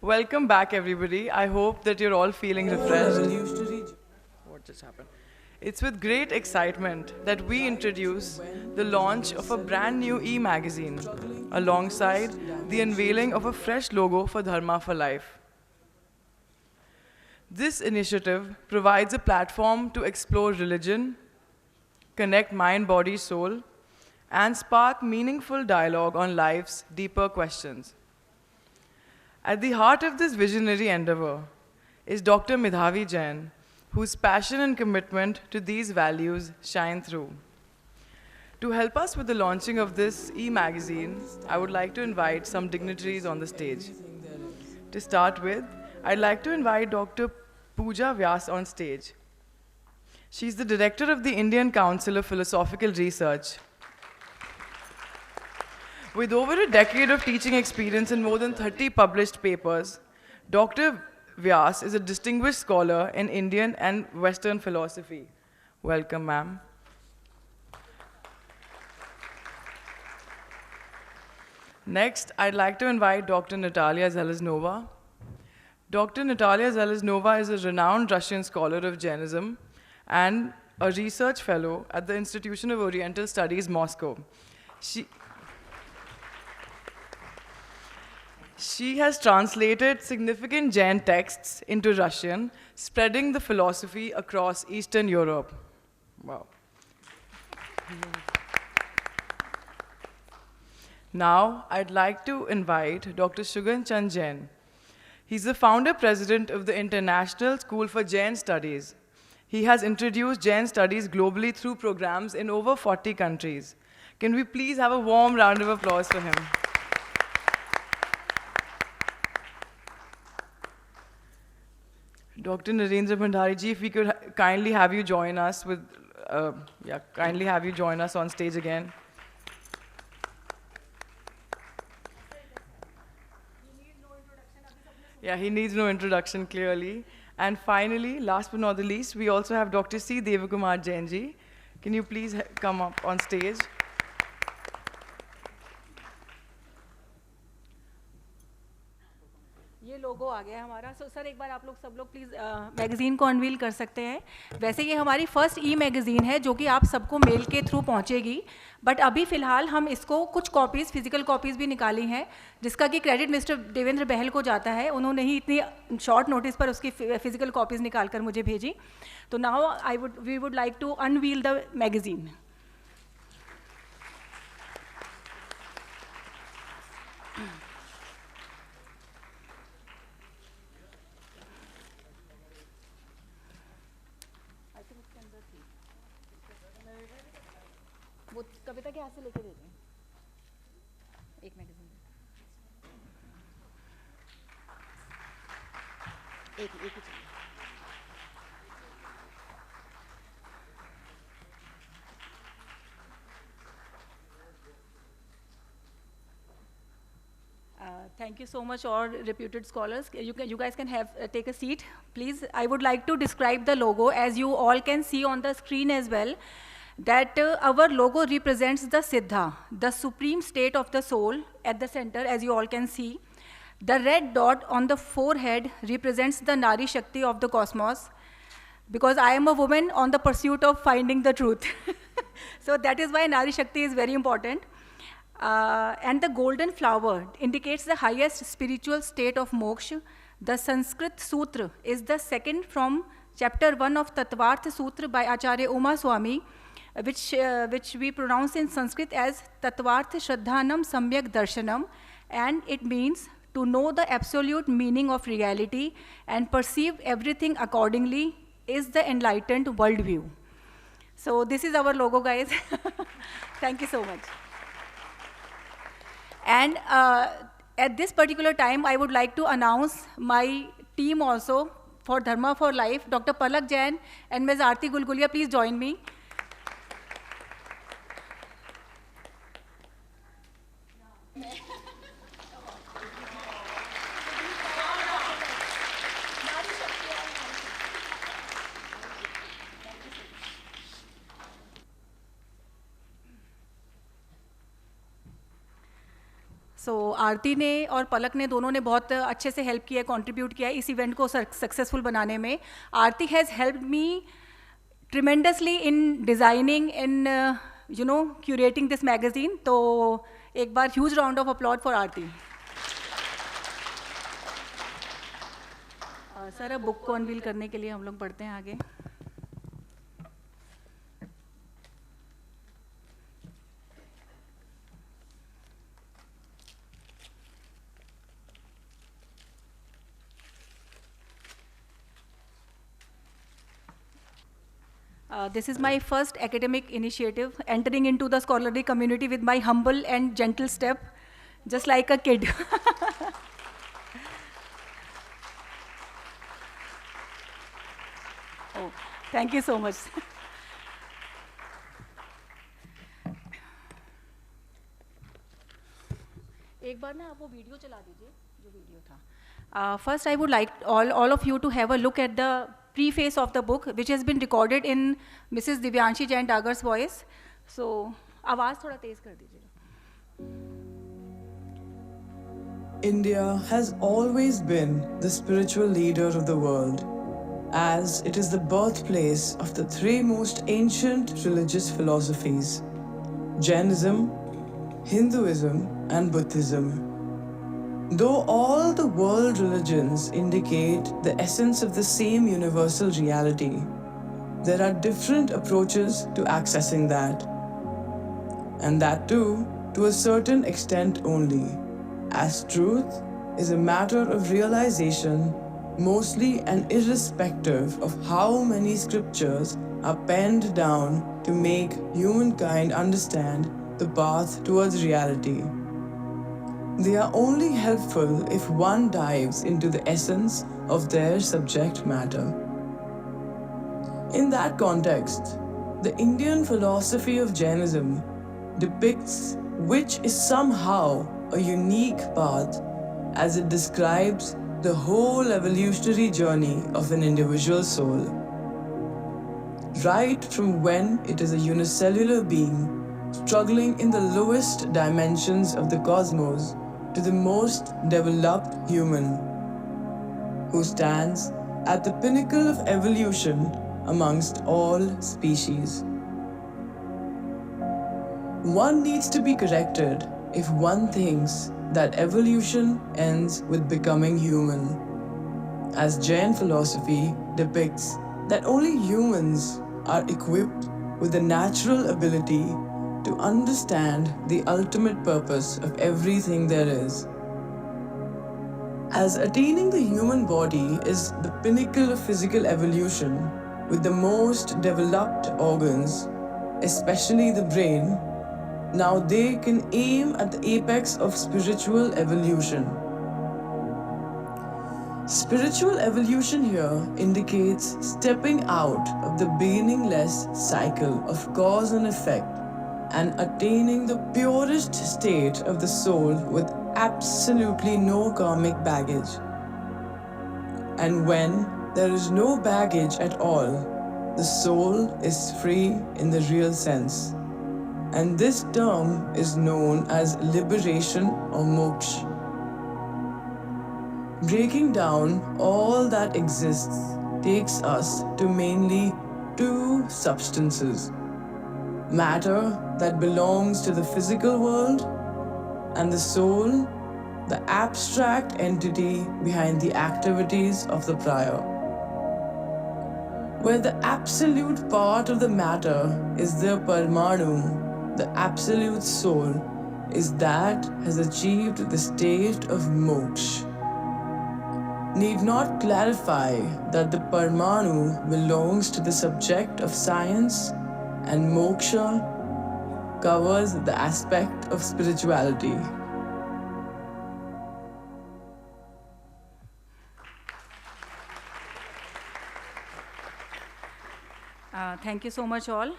Welcome back, everybody. I hope that you're all feeling refreshed. What just happened? It's with great excitement that we introduce the launch of a brand new e magazine alongside the unveiling of a fresh logo for Dharma for Life. This initiative provides a platform to explore religion, connect mind, body, soul, and spark meaningful dialogue on life's deeper questions. At the heart of this visionary endeavor is Dr. Midhavi Jain, whose passion and commitment to these values shine through. To help us with the launching of this e-magazine, I would like to invite some dignitaries on the stage. To start with, I'd like to invite Dr. Pooja Vyas on stage. She's the director of the Indian Council of Philosophical Research. With over a decade of teaching experience and more than 30 published papers, Dr. Vyas is a distinguished scholar in Indian and Western philosophy. Welcome, ma'am. Next, I'd like to invite Dr. Natalia Zeleznova. Dr. Natalia Zeleznova is a renowned Russian scholar of Jainism and a research fellow at the Institution of Oriental Studies, Moscow. She has translated significant Jain texts into Russian, spreading the philosophy across Eastern Europe. Wow. Now, I'd like to invite Dr. Shugan Chand Jain. He's the founder president of the International School for Jain Studies. He has introduced Jain studies globally through programs in over 40 countries. Can we please have a warm round of applause for him? Dr. Narendra Bhandari ji, if we could kindly have you join us with, kindly have you join us on stage again. Yeah, he needs no introduction, clearly. And finally, last but not the least, we also have Dr. C. Devakumar Jain ji. Can you please come up on stage? ये लोगो आ गया हमारा। Sir एक बार आप लोग सब लोग please magazine को unveil कर सकते हैं। वैसे ये हमारी फर्स्ट ई मैगज़ीन है जो कि आप सबको मेल के थ्रू पहुंचेगी, बट अभी फ़िलहाल हम इसको कुछ कॉपीज़, फिजिकल कॉपीज़ भी निकाली हैं, जिसका कि क्रेडिट मिस्टर देवेंद्र बहल को जाता है। उन्होंने ही इतनी शॉर्ट नोटिस पर उसकी फिजिकल कॉपीज़ निकाल कर मुझे भेजी। तो now we would like to unveil the magazine. वो कविता के हाथ से लेके भेजें एक मैगज़ीन एक ही चाहिए। Thank you so much, all reputed scholars. You guys can have take a seat, please. I would like to describe the logo, as you all can see on the screen as well, that our logo represents the Siddha, the supreme state of the soul at the center, as you all can see. The red dot on the forehead represents the Nari Shakti of the cosmos, because I am a woman on the pursuit of finding the truth. So that is why Nari Shakti is very important. And the golden flower indicates the highest spiritual state of moksha. The Sanskrit Sutra is the second from chapter 1 of Tattvartha Sutra by Acharya Uma Swami, which we pronounce in Sanskrit as Tattvartha Shraddhanam Samyak Darshanam, and it means to know the absolute meaning of reality and perceive everything accordingly is the enlightened worldview. So this is our logo, guys. Thank you so much. And at this particular time, I would like to announce my team also for Dharma for Life, Dr. Palak Jain and Ms. Aarti Gulgulia, please join me. सो आरती ने और पलक ने दोनों ने बहुत अच्छे से help किया, contribute किया इस इवेंट को सक्सेसफुल बनाने में. Aarti has helped me tremendously in designing and curating this magazine. तो एक बार huge round of applause for Aarti. Sir अब बुक को अनवील करने के लिए हम लोग बढ़ते हैं आगे. This is my first academic initiative, entering into the scholarly community with my humble and gentle step, just like a kid. Oh, thank you so much. एक बार ना आप वो वीडियो चला दीजिए जो वीडियो था. First, I would like all of you to have a look at the preface of the book, which has been recorded in Mrs. Divyanshi Jain Dagar's voice. So, आवाज़ थोड़ा तेज कर दीजिएगा. India has always been the spiritual leader of the world, as it is the birthplace of the three most ancient religious philosophies: Jainism, Hinduism, and Buddhism. Though all the world religions indicate the essence of the same universal reality, there are different approaches to accessing that. And that too, to a certain extent only, as truth is a matter of realization, mostly and irrespective of how many scriptures are penned down to make humankind understand the path towards reality. They are only helpful if one dives into the essence of their subject matter. In that context, the Indian philosophy of Jainism depicts which is somehow a unique path, as it describes the whole evolutionary journey of an individual soul. Right from when it is a unicellular being struggling in the lowest dimensions of the cosmos to the most developed human, who stands at the pinnacle of evolution amongst all species. One needs to be corrected if one thinks that evolution ends with becoming human, as Jain philosophy depicts that only humans are equipped with the natural ability to understand the ultimate purpose of everything there is. As attaining the human body is the pinnacle of physical evolution, with the most developed organs, especially the brain, now they can aim at the apex of spiritual evolution. Spiritual evolution here indicates stepping out of the beginningless cycle of cause and effect and attaining the purest state of the soul with absolutely no karmic baggage. And when there is no baggage at all, the soul is free in the real sense. And this term is known as liberation or moksha. Breaking down all that exists takes us to mainly two substances: matter that belongs to the physical world, and the soul, the abstract entity behind the activities of the prior. Where the absolute part of the matter is the Parmanu, the absolute soul is that has achieved the state of moksha. Need not clarify that the Parmanu belongs to the subject of science, and moksha covers the aspect of spirituality. Thank you so much all.